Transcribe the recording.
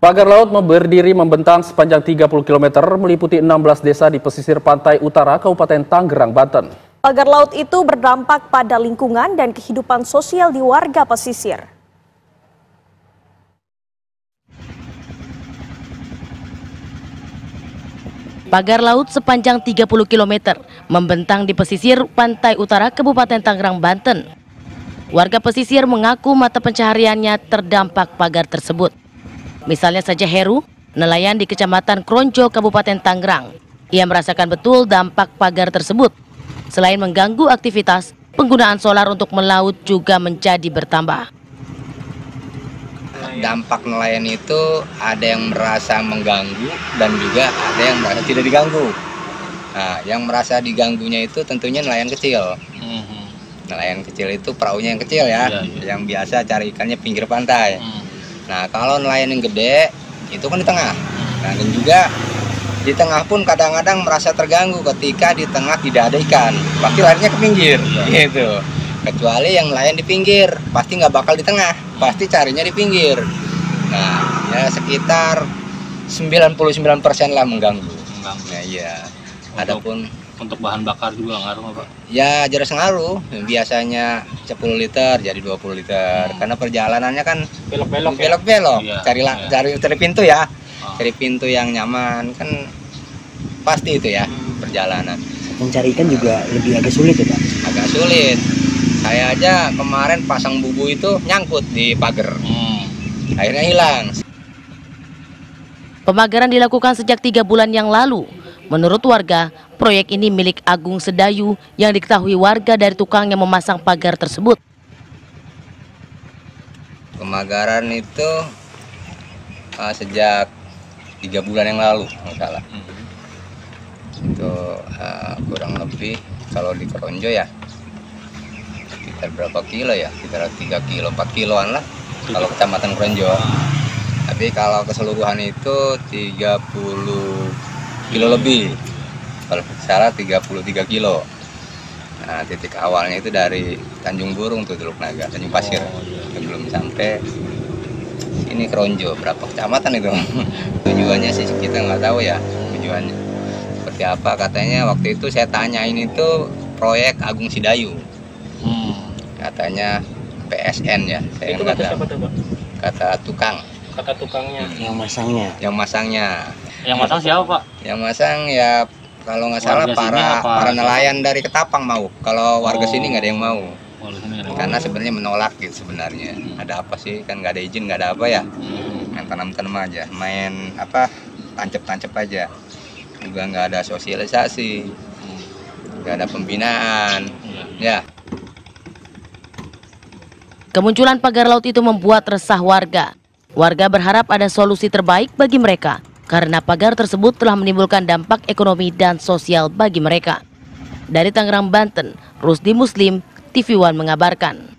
Pagar laut berdiri membentang sepanjang 30 km meliputi 16 desa di pesisir pantai utara Kabupaten Tangerang, Banten. Pagar laut itu berdampak pada lingkungan dan kehidupan sosial di warga pesisir. Pagar laut sepanjang 30 km membentang di pesisir pantai utara Kabupaten Tangerang, Banten. Warga pesisir mengaku mata pencahariannya terdampak pagar tersebut. Misalnya saja Heru, nelayan di Kecamatan Kronjo, Kabupaten Tangerang. Ia merasakan betul dampak pagar tersebut. Selain mengganggu aktivitas, penggunaan solar untuk melaut juga menjadi bertambah. Dampak nelayan itu ada yang merasa mengganggu dan juga ada yang merasa tidak diganggu. Nah, yang merasa diganggunya itu tentunya nelayan kecil. Nelayan kecil itu perahunya yang kecil ya, yang biasa cari ikannya pinggir pantai. Nah, kalau nelayan yang gede itu kan di tengah. Nah, dan juga di tengah pun kadang-kadang merasa terganggu ketika di tengah tidak ada ikan, pasti larinya ke pinggir, gitu. Kecuali yang nelayan di pinggir, pasti nggak bakal di tengah, pasti carinya di pinggir. Nah, ya sekitar 99% lah mengganggu. Nah, iya. Adapun untuk bahan bakar juga ngaruh nggak, Pak? Ya jelas ngaruh. Biasanya 10 liter jadi 20 liter. Karena perjalanannya kan belok-belok. Iya, Cari pintu ya. Cari pintu yang nyaman kan pasti itu ya perjalanan. Mencari ikan juga lebih agak sulit ya, Pak? Agak sulit. Saya aja kemarin pasang bubu itu nyangkut di pagar. Akhirnya hilang. Pemagaran dilakukan sejak 3 bulan yang lalu. Menurut warga, proyek ini milik Agung Sedayu yang diketahui warga dari tukang yang memasang pagar tersebut. Pemagaran itu sejak 3 bulan yang lalu, nggak salah. Itu kurang lebih kalau di Kronjo ya sekitar berapa kilo ya, sekitar 3 kilo, 4 kiloan lah kalau Kecamatan Kronjo. Tapi kalau keseluruhan itu 30 kilo lebih, kalau salah 33 kilo. Nah, titik awalnya itu dari Tanjung Burung tuh, Teluk Naga, Tanjung Pasir. Belum sampai ini Kronjo, berapa kecamatan itu. Tujuannya sih kita nggak tahu ya tujuannya seperti apa. Katanya waktu itu saya tanyain itu proyek Agung Sedayu. Katanya PSN ya, saya itu nggak kata tahu. siapa tuh, Pak? Kata tukang. Kata tukangnya. Yang masangnya. Yang masangnya. Yang masang siapa, Pak? Yang masang ya kalau nggak salah para nelayan dari Ketapang mau. Kalau warga sini nggak ada yang mau. Karena sebenarnya menolak gitu sebenarnya. Ada apa sih, kan nggak ada izin, nggak ada apa ya. Main tanam-tanam aja, main apa tancap-tancap aja. Juga nggak ada sosialisasi, nggak ada pembinaan. Ya. Kemunculan pagar laut itu membuat resah warga. Warga berharap ada solusi terbaik bagi mereka karena pagar tersebut telah menimbulkan dampak ekonomi dan sosial bagi mereka. Dari Tangerang, Banten, Rusdi Muslim, TV One mengabarkan.